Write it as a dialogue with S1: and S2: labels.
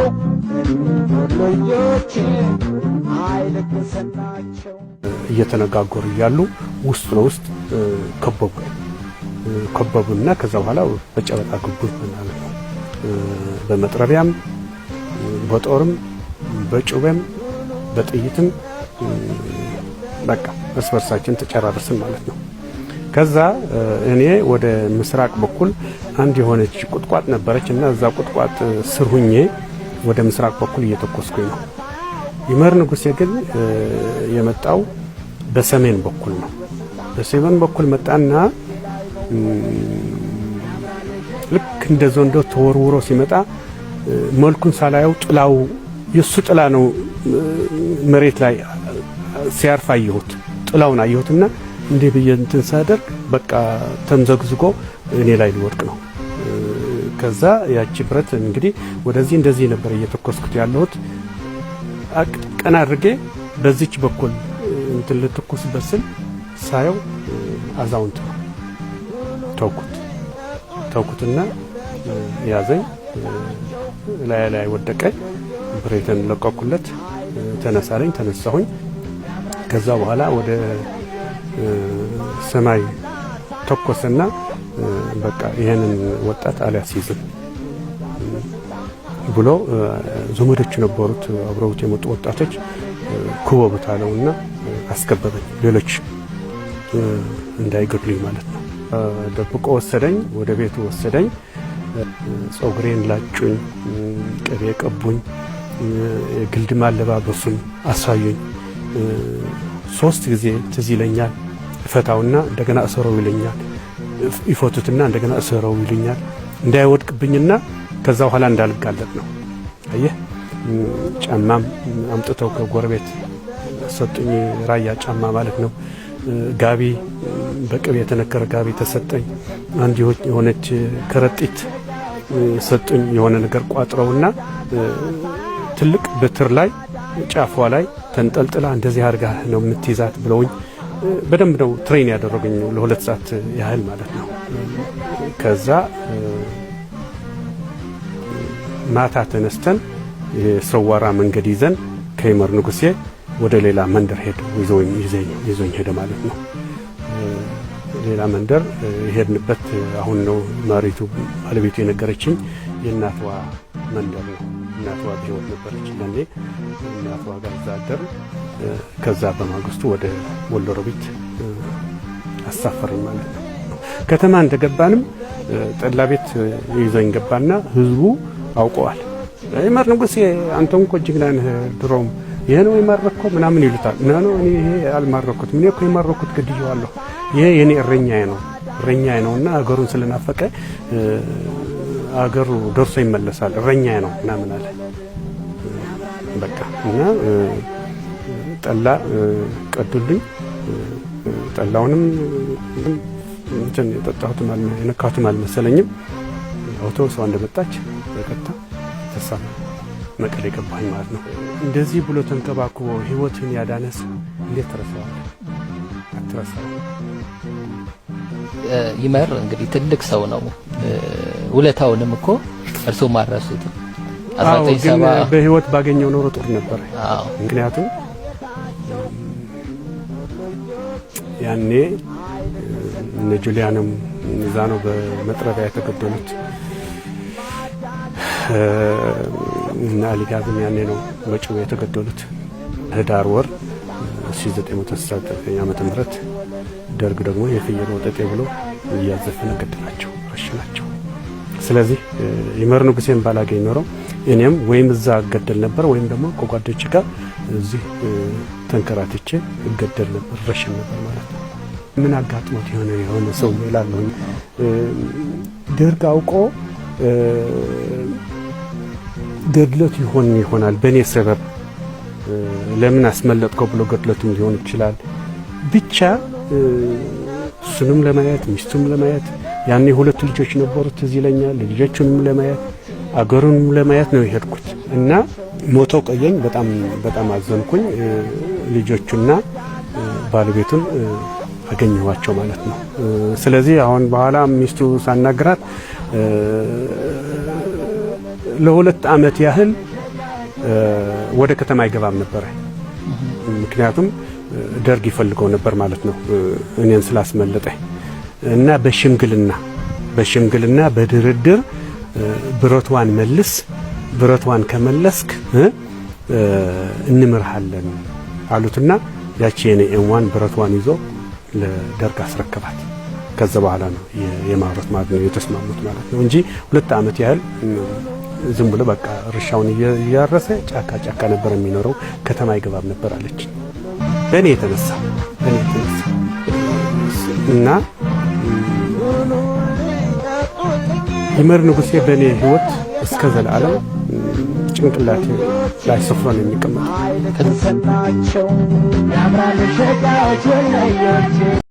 S1: ወሎዮቼ አይልቅሰናቸው
S2: እየተነጋገሩ እያሉ ውስጥ ለውስጥ ከበቡና ከዛ በኋላ በጨበጣ ገቡት ማለት ነው። በመጥረቢያም በጦርም በጩቤም በጥይትም በቃ እርስ በርሳችን ተጨራረስን ማለት ነው። ከዛ እኔ ወደ ምስራቅ በኩል አንድ የሆነች ቁጥቋጥ ነበረች እና እዛ ቁጥቋጥ ስር ሁኜ ወደ ምስራቅ በኩል እየተኮስኩኝ ነው። ይመር ንጉሴ ግን የመጣው በሰሜን በኩል ነው። በሰሜን በኩል መጣና ልክ እንደ ዘንዶ ተወርውሮ ሲመጣ መልኩን ሳላየው ጥላው የሱ ጥላ ነው መሬት ላይ ሲያርፍ አየሁት። ጥላውን አየሁትና እንዴ ብዬ እንትን ሳደርግ በቃ ተምዘግዝጎ እኔ ላይ ሊወድቅ ነው። ከዛ ያቺ ብረት እንግዲህ ወደዚህ እንደዚህ ነበር እየተኮስኩት ያለሁት። ቀና አድርጌ በዚች በኩል እንትን ልትኮስበት ስል ሳየው አዛውንት ነው። ተውኩትና ያዘኝ፣ ላይ ወደቀ። ብሬትን ለቀኩለት። ተነሳለኝ፣ ተነሳሁኝ። ከዛ በኋላ ወደ ሰማይ ተኮሰና በቃ ይሄንን ወጣት አልያስይዝም ብሎ ዘመዶች ነበሩት አብረውት የመጡ ወጣቶች ኩበቡት አለውና አስከበበኝ። ሌሎች እንዳይገድሉኝ ማለት ነው። ደብቆ ወሰደኝ፣ ወደ ቤቱ ወሰደኝ። ጸጉሬን ላጩኝ፣ ቅቤ ቀቡኝ፣ ግልድም አለባበሱን አሳዩኝ። 3 ጊዜ ትዝ ይለኛል። ፈታውና እንደገና እሰረው ይለኛል። ይፈቱትና እንደገና እሰረው ይለኛል እንዳይወድቅብኝና ከዛ በኋላ እንዳልጋለጥ ነው። አየህ ጫማም አምጥተው ከጎረቤት ሰጡኝ። ራያ ጫማ ማለት ነው። ጋቢ በቅቤ የተነከረ ጋቢ ተሰጠኝ። አንድ የሆነች ከረጢት ሰጡኝ። የሆነ ነገር ቋጥረውና ትልቅ በትር ላይ ጫፏ ላይ ተንጠልጥላ እንደዚህ አድርጋ ነው የምትይዛት ብለውኝ በደንብ ነው ትሬን ያደረጉኝ ለ2 ሰዓት ያህል ማለት ነው። ከዛ ማታ ተነስተን የሰዋራ መንገድ ይዘን ከይመር ንጉሴ ወደ ሌላ መንደር ሄደ ይዞኝ ሄደ ማለት ነው። ሌላ መንደር ሄድንበት አሁን ነው መሪቱ ባለቤቱ የነገረችኝ የእናቷ መንደር ነው። እናቷ በህይወት ነበረች ለኔ። እናቷ ጋር ዛደር። ከዛ በማግስቱ ወደ ወሎ ሮቢት አሳፈረኝ ማለት ነው። ከተማ እንደገባንም ጠላ ቤት ይዞኝ ገባና ህዝቡ አውቀዋል። ይመር ንጉሴ አንተም እኮ ጅግና ነህ፣ ድሮም ይሄ ነው የማረከው ምናምን ይሉታል። ነው እኔ ይሄ አልማረኩት፣ ምን እኮ የማረኩት ገድየዋለሁ። ይሄ የኔ እረኛዬ ነውና አገሩን ስለናፈቀ አገሩ ደርሶ ይመለሳል፣ እረኛዬ ነው ምናምን አለ። በቃ እና ጠላ ቀዱልኝ። ጠላውንም እንትን የጠጣሁትም የነካሁትም አልመሰለኝም። አውቶቡስ እንደመጣች በቀጥታ ተሳፈ መቀሌ ገባኝ ማለት ነው። እንደዚህ ብሎ ተንከባክቦ ህይወትን ያዳነስ እንዴት ተረሳዋለህ? አትረሳው።
S3: ይመር እንግዲህ ትልቅ ሰው ነው። ውለታውንም እኮ እርሶ ማረሱት 1970
S2: በህይወት ባገኘው ኖሮ ጥሩ ነበር። ምክንያቱም ያኔ እነ ጁሊያንም እዛ ነው በመጥረቢያ የተገደሉት። እና አሊጋዝም ያኔ ነው በጩቤ የተገደሉት። ህዳር ወር 1969 ዓመተ ምህረት ደርግ ደግሞ የፍየል ወጠጤ ብሎ እያዘፈነ ገደላቸው፣ ረሽናቸው። ስለዚህ ይመር ንጉሴን ባላገኝ ኖሮ እኔም ወይም እዛ እገደል ነበር ወይም ደግሞ ከጓደኞቼ ጋር እዚህ ተንከራትቼ እገደል ነበር፣ ረሽን ነበር ማለት ነው። ምን አጋጥሞት የሆነ ሰው ይላልው ደርግ አውቆ ገድሎት ይሆናል በእኔ ሰበብ ለምን አስመለጥከው ብሎ ገድሎትም ሊሆን ይችላል። ብቻ እሱንም ለማየት ሚስቱም ለማየት ያኔ 2 ልጆች ነበሩት እዚህ ይለኛል። ልጆቹንም ለማየት አገሩንም ለማየት ነው የሄድኩት እና ሞቶ ቆየኝ። በጣም አዘንኩኝ። ልጆቹና ባለቤቱን አገኘኋቸው ማለት ነው። ስለዚህ አሁን በኋላ ሚስቱ ሳናግራት ለ2 ዓመት ያህል ወደ ከተማ አይገባም ነበር። ምክንያቱም ደርግ ይፈልገው ነበር ማለት ነው እኔን ስላስመለጠኝ እና በሽምግልና በድርድር ብረቷን መልስ፣ ብረቷን ከመለስክ እንምርሃለን አሉትና ያቺ የኔ ኤምዋን ብረቷን ይዞ ለደርግ አስረከባት። ከዛ በኋላ ነው የማውራት ማለት ነው የተስማሙት ማለት ነው እንጂ 2 ዓመት ያህል ዝም ብሎ በቃ እርሻውን እያረሰ ጫካ ነበር የሚኖረው፣ ከተማ አይገባም ነበር አለች። በእኔ የተነሳ እና ይመር ንጉሴ በእኔ ህይወት እስከ ዘላለም ጭንቅላቴ ላይ ሰፍሮ ነው የሚቀመጠው።